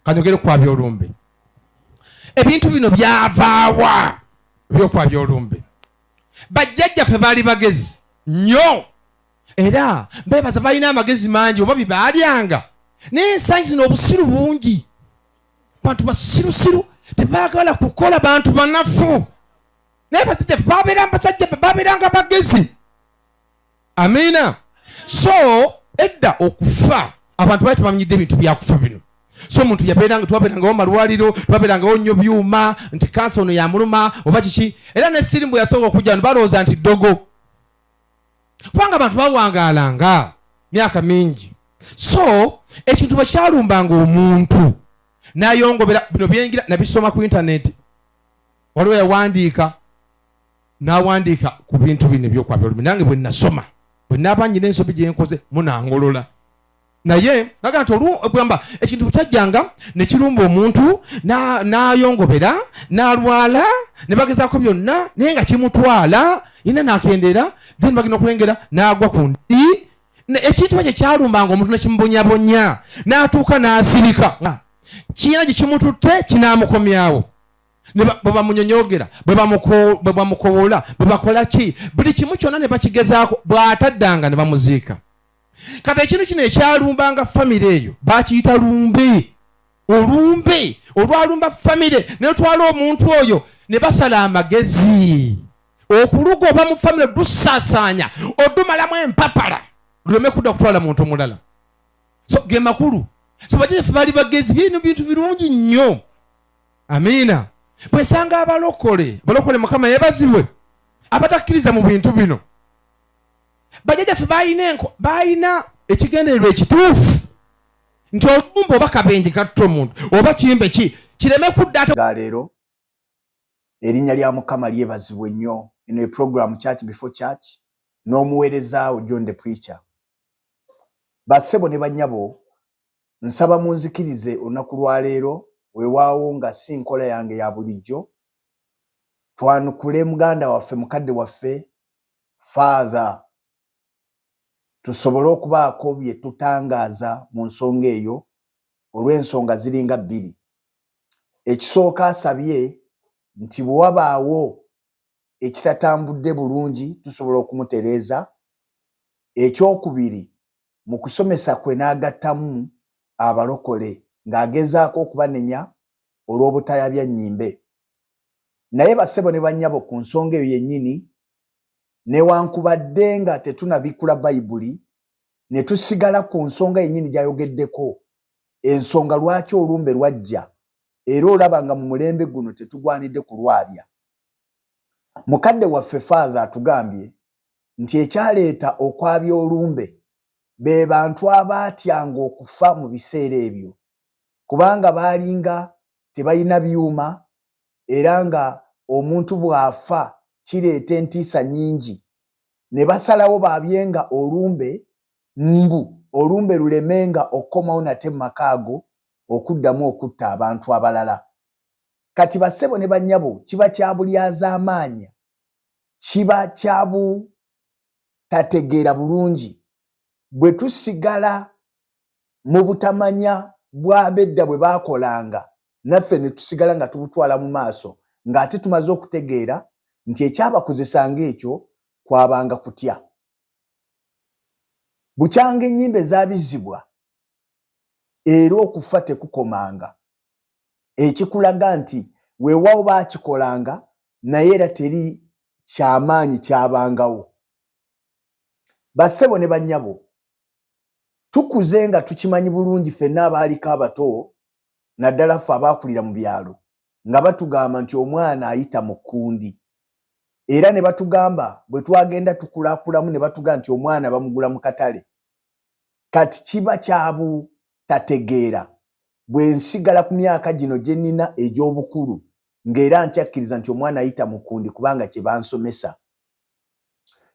Kanyogere kwa byolumbe. Ebintu bino byavaawa byokwa byolumbe. Bajjajjaffe baali bagezi nnyo era beebaza balina amagezi mangi oba bibaalyanga naye ensangi zino obusiru bungi. Bantu basirusiru tebaagala kukola bantu banafu naye basajjaffe babeeranga bagezi. Amiina. So edda okufa abantu baali tebamanyidde ebintu byakufa bino. So omuntu twabeerangawo malwaliro, twabeerangawo nnyo byuma nti kansa ono yamuluma oba kiki, era n'essirimbu yasooka okujja balowooza nti ddogo, kubanga abantu bawangaalanga myaka mingi. So ekintu bwe kyalumbanga omuntu n'ayongobera, bino byengira nabisoma ku intaneti, waliwo yawandiika n'awandiika ku bintu bino ebyokwabya nange bwe nasoma bwe naaba nyina ensobi gye nkoze munangolola. Naye naga nti olugamba ekintu kyajjanga ne kirumba omuntu n'ayongobera n'alwala ne bagezaako byonna naye nga kimutwala ina n'akendera then bagenda okulengera n'agwa ku nti. Ekintu ekyo kyalumbanga omuntu nekimubonyabonya n'atuuka n'asirika. Kiina gye kimututte kinaamukomyawo. Bwe bamunyonyogera, bwe bamukowola, bwe bakola ki, buli kimu kyonna ne bakigezaako, bw'ataddanga ne bamuziika. Kati ekintu kino ekyalumbanga famire eyo bakiyita lumbe. Olumbe olwalumba famire ne lutwala omuntu oyo ne basala amagezi okuluga oba mu famire lusaasaanya odumalamu empapala luleme kudda kutwala muntu omulala. So ge makulu. So bajjaffe baali bagezi, bino bintu birungi nnyo. Amiina. Bwesanga abalokole Mukama yeebazibwe abatakkiriza mu bintu bino, bajjajjaffe balina ekigendererwa ekituufu nti olumbe oba kabenje katta omuntu oba kimbe ki kireme kudda. Leero erinnya lya Mukama lyebazibwe nnyo. Eno eprogramu Church Before Church n'omuweerezaawo John the Preacher. Bassebo ne bannyabo, nsaba munzikirize olunaku lwa leero, weewaawo nga si nkola yange ya bulijjo, twanukule muganda waffe mukadde waffe Father, tusobole okubaako bye tutangaaza mu nsonga eyo olw'ensonga ziringa bbiri. Ekisooka asabye nti bwe wabaawo ekitatambudde bulungi tusobola okumutereeza. Ekyokubiri, mu kusomesa kwe n'agattamu abalokole ng'agezaako okubanenya olw'obutayabya nnyimbe. Naye bassebo ne bannyabo ku nsonga eyo yennyini, newankubadde nga tetunabikula Bayibuli, ne tusigala ku nsonga yennyini gy'ayogeddeko, ensonga lwaki olumbe lwajja, era olaba nga mu mulembe guno tetugwanidde kulwabya. Mukadde waffe Father atugambye nti ekyaleeta okwabya olumbe be bantu abaatyanga okufa mu biseera ebyo, kubanga baalinga tebalina byuma, era nga omuntu bw'afa kireeta entiisa nnyingi. Ne basalawo baabyenga olumbe olumbe lulemenga okkomawo nate mu maka ago okuddamu okutta abantu abalala. Kati bassebo ne bannyabo, kiba kya bulyazaamaanya, kiba kya butategeera bulungi bwe tusigala mu butamanya bw'abedda bwe baakolanga, naffe ne tusigala nga tubutwala mu maaso ng'ate tumaze okutegeera nti ekyabakozesanga ekyo kwabanga kutya. Bukyanga ennyimbe zaabizibwa era okufa tekukomanga, ekikulaga nti weewaawo baakikolanga naye era teri kyamaanyi kyabangawo. Bassebo ne bannyabo, tukuze nga tukimanyi bulungi ffenna abaaliko abato, naddala ffe abaakulira mu byalo, nga batugamba nti omwana ayita mu kkundi, era ne batugamba bwe twagenda tukulaakulamu ne batugamba nti omwana bamugula mu katale. Kati kiba kyabutategeera bwe nsigala ku myaka gino gye nnina egy'obukulu ng'era nkyakkiriza nti omwana ayita mu kkundi kubanga kye bansomesa.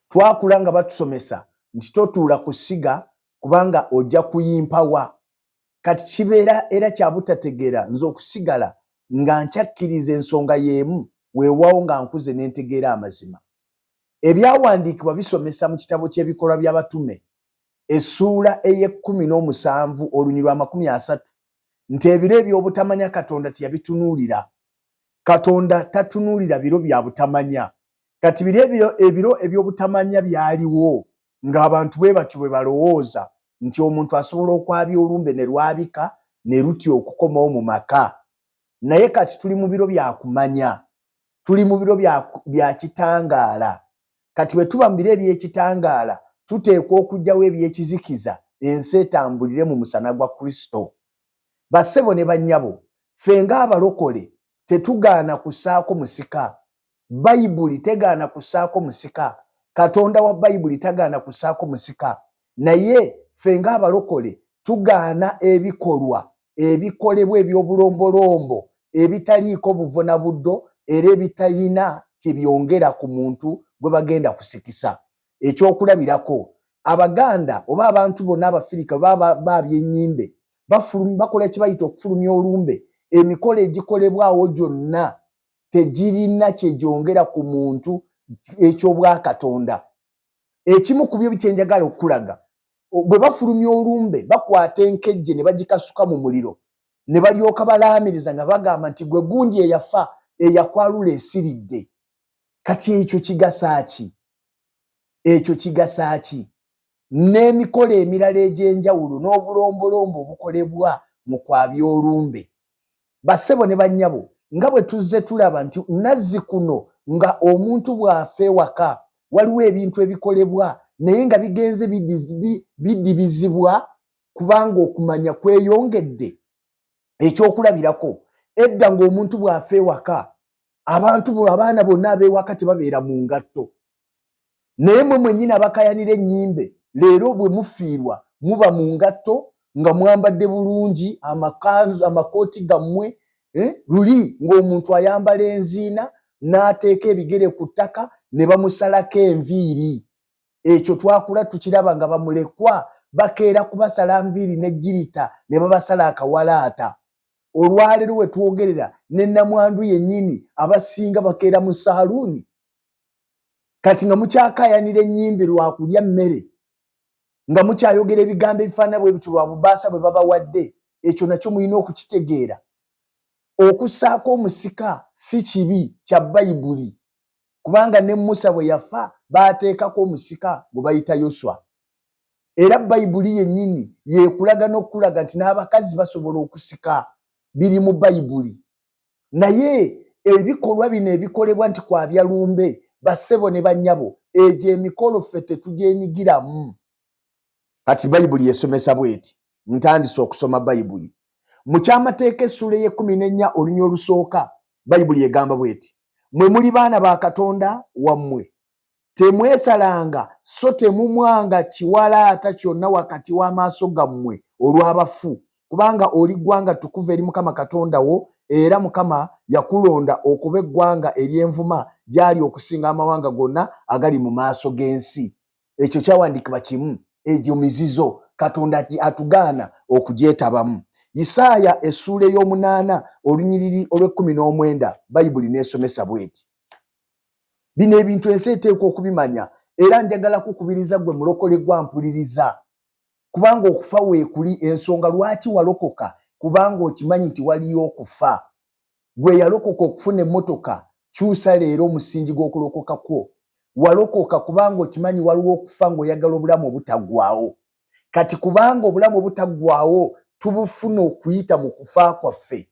Twakula nga batusomesa nti totuula ku ssiga kubanga ojja kuyimpawa. Kati kibeera era kyabutategeera nze okusigala nga nkyakkiriza ensonga y'emu, weewaawo nga nkuze ne ntegeera amazima. Ebyawandiikibwa bisomesa mu kitabo ky'ebikolwa by'abatume essuula ey'e 17 olunyirwa 30 nti ebiro ebyobutamanya Katonda teyabitunuulira. Katonda tatunuulira biro bya butamanya. Kati ebiro ebyobutamanya byaliwo ng'abantu bwe batyo bwe balowooza nti omuntu asobola okwabya olumbe ne lwabika ne lutya okukomawo mu maka. Naye kati tuli mu biro bya kumanya, tuli mu biro bya kitangaala. Kati bwe tuba mu biro eby'ekitangaala tuteekwa okugyawo ebyekizikiza ensi etambulire mu musana gwa Kristo. Bassebo ne bannyabo, ffe ng'abalokole tetugaana kussaako musika. Bayibuli tegaana kussaako musika. Katonda wa Bayibuli tagaana kussaako musika. Naye ffe ng'abalokole tugaana ebikolwa ebikolebwa eby'obulombolombo ebitaliiko buvuna buddo era ebitalina kye byongera ku muntu gwe bagenda kusikisa. Ekyokulabirako, Abaganda oba abantu bonna Abafirika baabyennyimbe bakola kye bayita okufulumya olumbe. Emikolo egikolebwawo gyonna tegirina kye gyongera ku muntu eky'obwakatonda. Ekimu ku byo kyenjagala okulaga, bwe bafulumya olumbe bakwata enkejje ne bagikasuka mu muliro ne balyoka balaamiriza nga bagamba nti gwe gundi eyafa eyakwalula esiridde. Kati ekyo kigasa ki? Ekyo kigasa ki? N'emikolo emirala egy'enjawulo n'obulombolombo obukolebwa mu kwabya olumbe. Bassebo ne bannyabo, nga bwe tuzze tulaba nti nazzi kuno nga omuntu bw'afa ewaka waliwo ebintu ebikolebwa naye nga bigenze bidibizibwa kubanga okumanya kweyongedde. Ekyokulabirako, edda ng'omuntu bw'afa ewaka abaana bonna ab'ewaka tebabeera mu ngatto. Naye mwe mwennyini abakayanira ennyimbe leero bwe mufiirwa muba mu ngatto nga mwambadde bulungi amakanzu amakooti gammwe. Luli ng'omuntu ayambala enziina n'ateeka ebigere ku ttaka ne bamusalako enviiri. Ekyo twakula tukiraba nga bamulekwa bakeera kubasala nviiri ne jirita ne babasala akawalaata. Olwaleero we twogerera ne nnamwandu yennyini abasinga bakeera mu saaluuni. Kati nga mukyakayanira ennyimbe lwakulya mmere, nga mukyayogera ebigambo ebifaanana bwe bityo lwa bubaasa bwe babawadde, ekyo nakyo mulina okukitegeera. Okussaako omusika si kibi kya Bayibuli, kubanga ne Musa bwe yafa baateekako omusika gwe bayita Yoswa. Era Bayibuli yennyini yeekulaga n'okulaga nti n'abakazi basobola okusika, biri mu Bayibuli. Naye ebikolwa bino ebikolebwa nti kwabya lumbe, bassebo ne bannyabo, egyo emikolo ffe tetugyenyigiramu. Kati Bayibuli yesomesa bw'eti, ntandise okusoma Bayibuli. Mu kyamateeka essula ey'e14 olunya olusooka, Bayibuli egamba bw'eti, mwe muli baana ba Katonda wammwe, temwesalanga so temumwanga kiwalaata kyonna wakati w'amaaso gammwe olw'abafu, kubanga oli ggwanga ttukuvu eri Mukama Katonda wo, era Mukama yakulonda okuba eggwanga ery'envuma gy'ali okusinga amawanga gonna agali mu maaso g'ensi. Ekyo kyawandiikibwa kimu, egyo mizizo Katonda atugaana okugyetabamu. Isaaya essula ey'omunaana olunyiriri olw'19 Bayibuli n'esomesa bw'eti. Bino ebintu ensi eteekwa okubimanya, era njagala kukubiriza gwe mulokole gwampuliriza, kubanga okufa weekuli. Ensonga lwaki walokoka, kubanga okimanyi nti waliyo okufa. Gwe yalokoka okufuna emmotoka, kyusa leero omusingi gw'okulokoka kwo. Walokoka kubanga okimanyi waliwo okufa ng'oyagala obulamu obutaggwaawo. Kati kubanga obulamu obutaggwaawo tubufuna okuyita mu kufa kwaffe,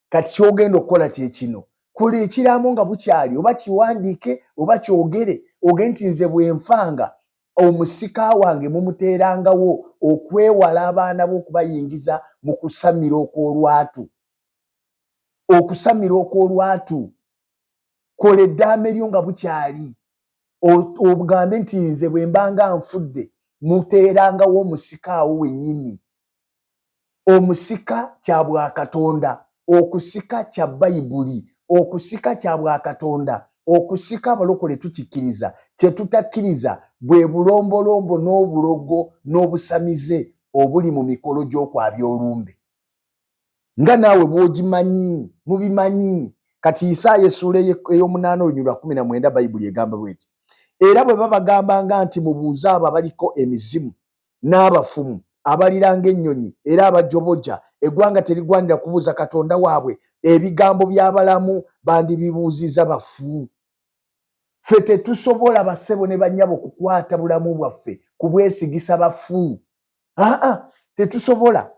kati ky'ogenda okukola kye kino, kola ekiraamo nga bukyali, oba kiwandiike oba kyogere, ogende nti nze bwe nfanga omusika wange mumuteerangawo okwewala abaana b'okubayingiza mu kusamira okw'olwatu. Okusamira okw'olwatu, kola eddaame lyo nga bukyali, ogambe nti nze bwe mbanga nfudde muteerangawo omusika awo wennyini. Omusika kya bwakatonda, okusika kya Bayibuli, okusika kya bwakatonda, okusika abalokole tukikkiriza. Kye tutakkiriza bwe bulombolombo n'obulogo n'obusamize obuli mu mikolo gy'okwabya olumbe. Nga naawe bw'ogimanyi, mubimanyi. Kati Isaaya essula ey'omunaana olunyiriri lwa 19 Bayibuli egamba bw'eti, era bwe babagambanga nti mubuuze abo abaliko emizimu n'abafumu abalira ng'ennyonyi era abajoboja eggwanga terigwanira kubuuza katonda waabwe ebigambo by'abalamu bandibibuuziza bafu. Ffe tetusobola bassebo ne bannyabo kukwata bulamu bwaffe kubwesigisa bafu. Tetusobola.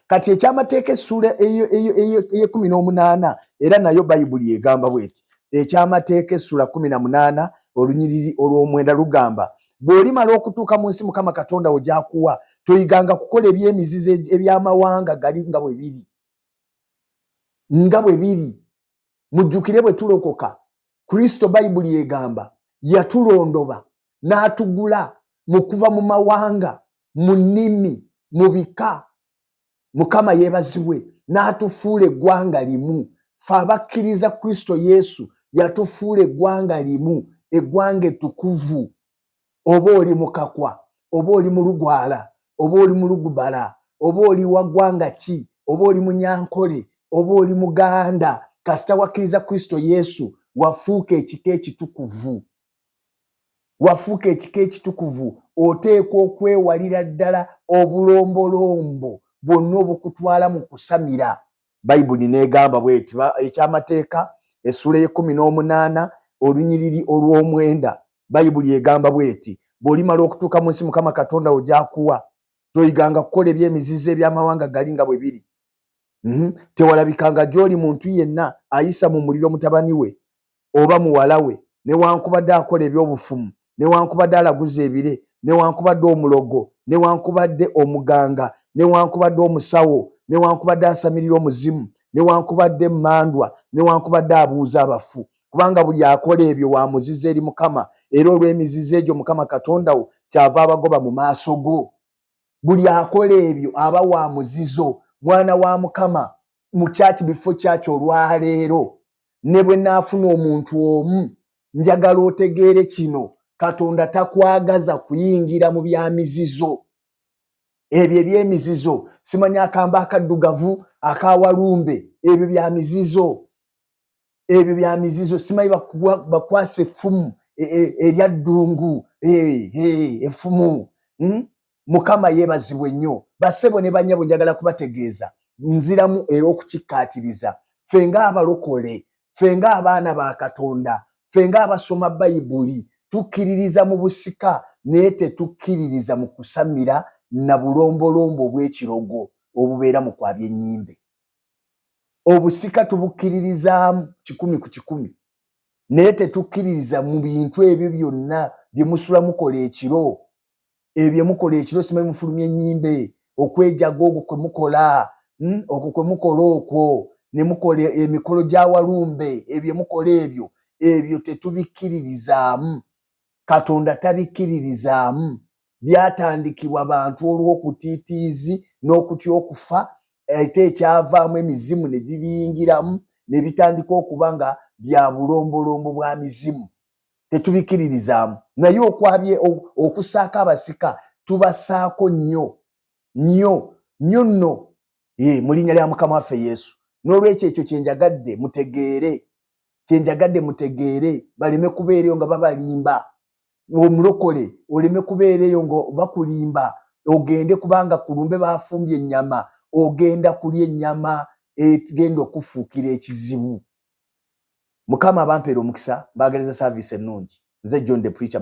Kati ekyamateeka essula eye18 era nayo bayibuli egamba bweti. Ekyamateeka essula 18 olunyiriri olw'omwenda lugamba bw'olimala okutuuka mu nsi Mukama Katonda wo gy'akuwa toyiganga kukola eby'emizizo eby'amawanga gali nga bwe biri. Mujjukire bwe tulokoka Kristo bayibuli egamba yatulondoba n'atugula mu kuva mu mawanga, mu nnimi, mu bika. Mukama yeebazibwe n'atufuula eggwanga limu. Ffe abakkiriza Kristo Yesu yatufuula eggwanga limu, eggwanga ettukuvu. Oba oli mukakwa, oba oli mu Lugwala, oba oli mu Lugubala, oba oli wa ggwanga ki, oba oli Munyankole, oba oli Muganda, kasita wakkiriza Kristo Yesu wafuuka ekika ekitukuvu. Oteekwa okwewalira ddala obulombolombo bwonna obukutwala mu kusamira. Bayibuli n'egamba bweti ekyamateeka essula eye18 olunyiriri olw'omwenda. Bayibuli egamba bweti bw'olimala okutuuka mu nsi Mukama Katonda wo gy'akuwa toyiganga kukola eby'emizizo eby'amawanga gali nga bwe biri. Tewalabikanga gy'oli muntu yenna ayisa mu muliro mutabani we oba muwala we, newankubadde akola eby'obufumu, newankubadde alaguza ebire, newankubadde omulogo, newankubadde omuganga, newankubadde omusawo, newankubadde asamirira omuzimu, newankubadde mmandwa, newankubadde abuuza abafu. Kubanga buli akola ebyo wa muzizo eri Mukama, era olw'emizizo egyo Mukama Katonda wo kyava abagoba mu maaso go. Buli akola ebyo aba wa muzizo. Mwana wa Mukama, mu kyaki bifo kyaki olwaleero ne bwe naafuna omuntu omu, njagala otegeere kino: Katonda takwagaza kuyingira mu byamizizo. Ebyo eby'emizizo simanya akamba akaddugavu akawalumbe, ebyo byamizizo. Simanyi bakwasa effumu erya ddungu, effumu. Mukama yeebazibwe nnyo. Bassebo ne bannyabo njagala kubategeeza nziramu era okukikkaatiriza. Ffe ng'abalokole, ffe ng'abaana ba Katonda, ffe ng'abasoma Bayibuli tukkiririza mu busika naye tetukkiririza mu kusamira na bulombolombo obw'ekirogo obubeera mu kwabya ennyimbe. Obusika tubukkiririzaamu 100 naye tetukkiririza mu bintu ebyo byonna bye musula mukola ekiro. Ebyo mukola ekiro simanyi mufulumya ennyimbe, okwejaga ogwo kwe mukola, okwo kwe mukola okwo, ne mukola emikolo gya walumbe, ebyo mukola ebyo tetubikkiririzaamu. Katonda tabikkiririzaamu. Byatandikibwa bantu olw'okutiitiizi n'okutya okufa, ate ekyavaamu emizimu ne bibiyingiramu ne bitandika okuba nga bya bulombolombo bwa mizimu. Tetubikkiririzaamu. Naye okwabye okusaako abasika tubasaako nnyo nno mu linnya lya Mukama waffe Yesu. N'olwekyo ekyo kyenjagadde mutegeere baleme kubeereyo nga babalimba. Omulokole oleme kubeereyo nga bakulimba ogende kubanga kulumbe bafumbye ennyama, ogenda kulya ennyama egenda okufuukira ekizibu. Mukama abampeera omukisa, mbaagereza saaviisi ennungi. Nze John the Preacher.